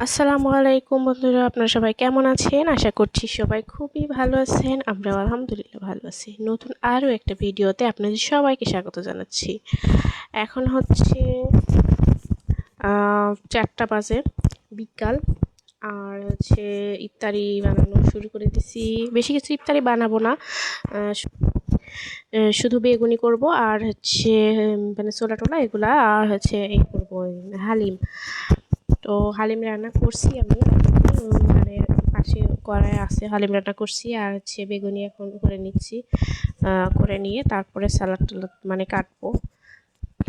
আসসালামু আলাইকুম বন্ধুরা, আপনারা সবাই কেমন আছেন? আশা করছি সবাই খুবই ভালো আছেন। আমরাও আলহামদুলিল্লাহ ভালো আছি। নতুন আরও একটা ভিডিওতে আপনাদের সবাইকে স্বাগত জানাচ্ছি। এখন হচ্ছে 4টা বাজে বিকাল, আর হচ্ছে ইফতারি বানানো শুরু করে দিছি। বেশি কিছু ইফতারি বানাবো না, শুধু বেগুনি করব আর হচ্ছে মানে ছোলা টোলা এগুলা, আর হচ্ছে এই করবো হালিম। তো হালিম রান্না করছি আমি, মানে পাশে কড়াই আছে, হালিম রান্না করছি আর হচ্ছে বেগুনি এখন করে নিচ্ছি। করে নিয়ে তারপরে সালাদ টালাদ মানে কাটবো,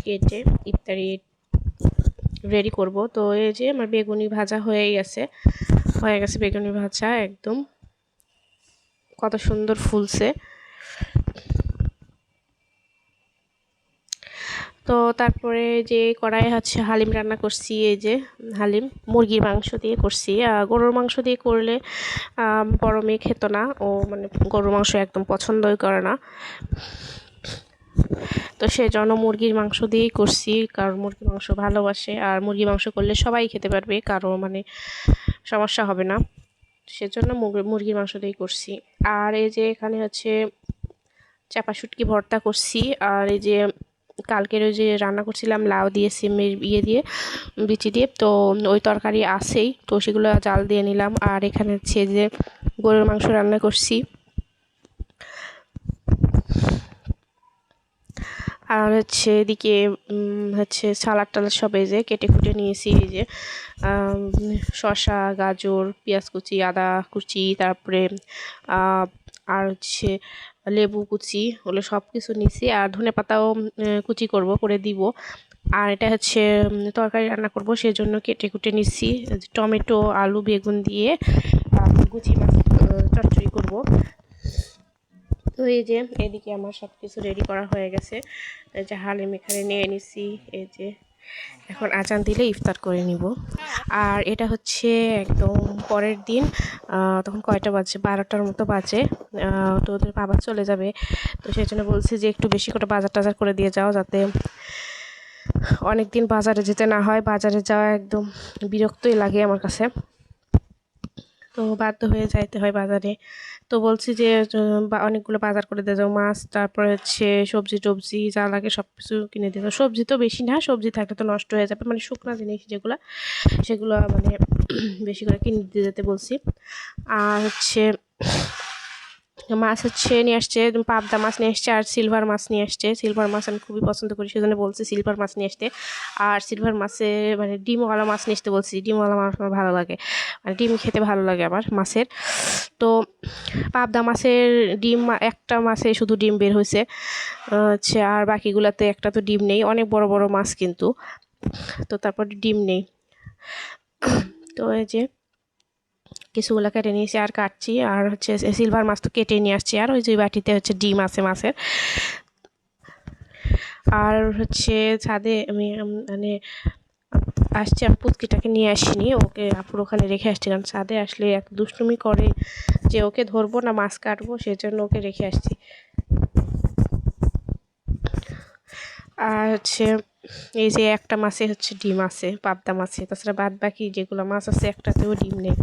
কেটে ইফতারি রেডি করব। তো এই যে আমার বেগুনি ভাজা হয়ে গেছে বেগুনি ভাজা একদম কত সুন্দর ফুলছে। তো তারপরে যে কড়াই হচ্ছে হালিম রান্না করছি, এই যে হালিম মুরগির মাংস দিয়ে করছি। গরুর মাংস দিয়ে করলে বড় মেয়ে খেত না, ও মানে গরুর মাংস একদম পছন্দই করে না। তো সেজন্য মুরগির মাংস দিয়েই করছি, কারণ মুরগির মাংস ভালোবাসে, আর মুরগির মাংস করলে সবাই খেতে পারবে, কারো মানে সমস্যা হবে না। সেজন্য মুরগির মাংস দিয়েই করছি। আর এই যে এখানে হচ্ছে চাপা শুটকি ভর্তা করছি, আর এই যে কালকের ওই যে রান্না করছিলাম লাউ দিয়ে সিমের দিয়ে বিচি দিয়ে, তো ওই তরকারি আছেই, তো সেগুলো জাল দিয়ে নিলাম। আর এখানে হচ্ছে যে গরুর মাংস রান্না করছি, আর হচ্ছে এদিকে হচ্ছে সালাদ টালাদ সব এই যে কেটে কুটে নিয়েছি। এই যে শসা, গাজর, পেঁয়াজ কুচি, আদা কুচি, তারপরে আর হচ্ছে লেবু কুচি, ওগুলো সব কিছু নিছি। আর ধনেপাতাও কুচি করে দিব। আর এটা হচ্ছে তরকারি রান্না করব, সেজন্য কেটে কুটে নিচ্ছি। টমেটো, আলু, বেগুন দিয়ে কুচি মাছ চচ্চড়ি করব। তো এই যে এদিকে আমার সব কিছু রেডি করা হয়ে গেছে। এই যে হালিম এখানে নিয়ে নিছি, এই যে এখন আজান দিলে ইফতার করে নিব। আর এটা হচ্ছে একদম পরের দিন, তখন কয়টা বাজে, 12টার মতো বাজে। তো ওদের বাবা চলে যাবে, তো সেই জন্য বলছি যে একটু বেশি করে বাজার টাজার করে দিয়ে যাও, যাতে অনেক দিন বাজারে যেতে না হয়। বাজারে যাওয়া একদম বিরক্তই লাগে আমার কাছে, তো বাধ্য হয়ে যাইতে হয় বাজারে। তো বলছি যে অনেকগুলো বাজার করে দিয়ে যাও, মাছ, তারপরে হচ্ছে সবজি টবজি যা লাগে সব কিছু কিনে দিয়ে যাও। সবজি তো বেশি না, সবজি থাকলে তো নষ্ট হয়ে যাবে, মানে শুকনা জিনিস যেগুলো, সেগুলো মানে বেশি করে কিনে দিয়ে যেতে বলছি। আর হচ্ছে মাছ হচ্ছে নিয়ে আসছে, পাবদা মাছ নিয়ে আসছে, আর সিলভার মাছ নিয়ে আসছে। সিলভার মাছ আমি খুবই পছন্দ করি, সেজন্য বলছি সিলভার মাছ নিয়ে আসতে। আর সিলভার মাছে মানে ডিমওয়ালা মাছ নিয়ে আসতে বলছি, ডিমওয়ালা মাছ আমার ভালো লাগে, মানে ডিম খেতে ভালো লাগে আমার মাছের। তো পাবদা মাছের ডিম, একটা মাছে শুধু ডিম বের হয়েছে হচ্ছে, আর বাকিগুলোতে একটা তো ডিম নেই, অনেক বড় বড় মাছ কিন্তু, তো তারপর ডিম নেই। তো এই যে কিছুগুলো কেটে নিয়েছি আর কাটছি, আর হচ্ছে সিলভার মাছ তো কেটে নিয়ে আসছি। আর ওই যে বাটিতে হচ্ছে ডিম আছে মাছের। আর হচ্ছে ছাদে আমি মানে আসছি, আমি পুচকিটাকে নিয়ে আসিনি, ওকে আপুর ওখানে রেখে আসছি, কারণ ছাদে আসলে এক দুষ্টুমি করে যে ওকে ধরবো না মাছ কাটবো, সেজন্য ওকে রেখে আসছি। আর হচ্ছে এই যে একটা মাছে হচ্ছে ডিম আছে, পাবদা মাছে, তাছাড়া বাদ বাকি যেগুলো মাছ আছে একটাতেও ডিম নেই।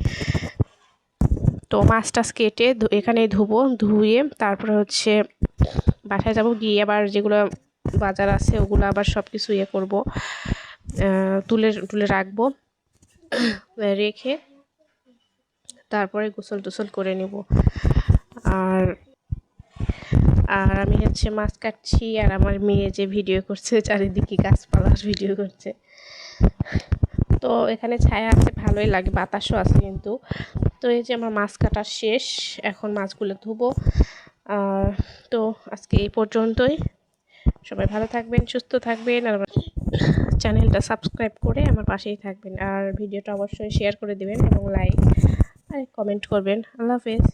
তো মাছ টাছ কেটে এখানে ধুবো, ধুয়ে তারপরে হচ্ছে বাসায় যাব, গিয়ে আবার যেগুলো বাজার আছে ওগুলো আবার সব কিছু ইয়ে করবো, তুলে তুলে রাখবো, রেখে তারপরে গোসল টোসল করে নেব। আর আর আমি হচ্ছে মাছ কাটছি, আর আমার মেয়ে যে ভিডিও করছে, চারিদিকে গাছপালার ভিডিও করছে। তো এখানে ছায়া আছে, ভালোই লাগে, বাতাসও আছে কিন্তু। তো এই যে আমার মাছ কাটা শেষ, এখন মাছগুলো ধুবো। তো আজকে এই পর্যন্তই। সবাই ভালো থাকবেন, সুস্থ থাকবেন, আর চ্যানেলটা সাবস্ক্রাইব করে আমার পাশেই থাকবেন, আর ভিডিওটা অবশ্যই শেয়ার করে দেবেন এবং লাইক আর কমেন্ট করবেন। আল্লাহ হাফেজ।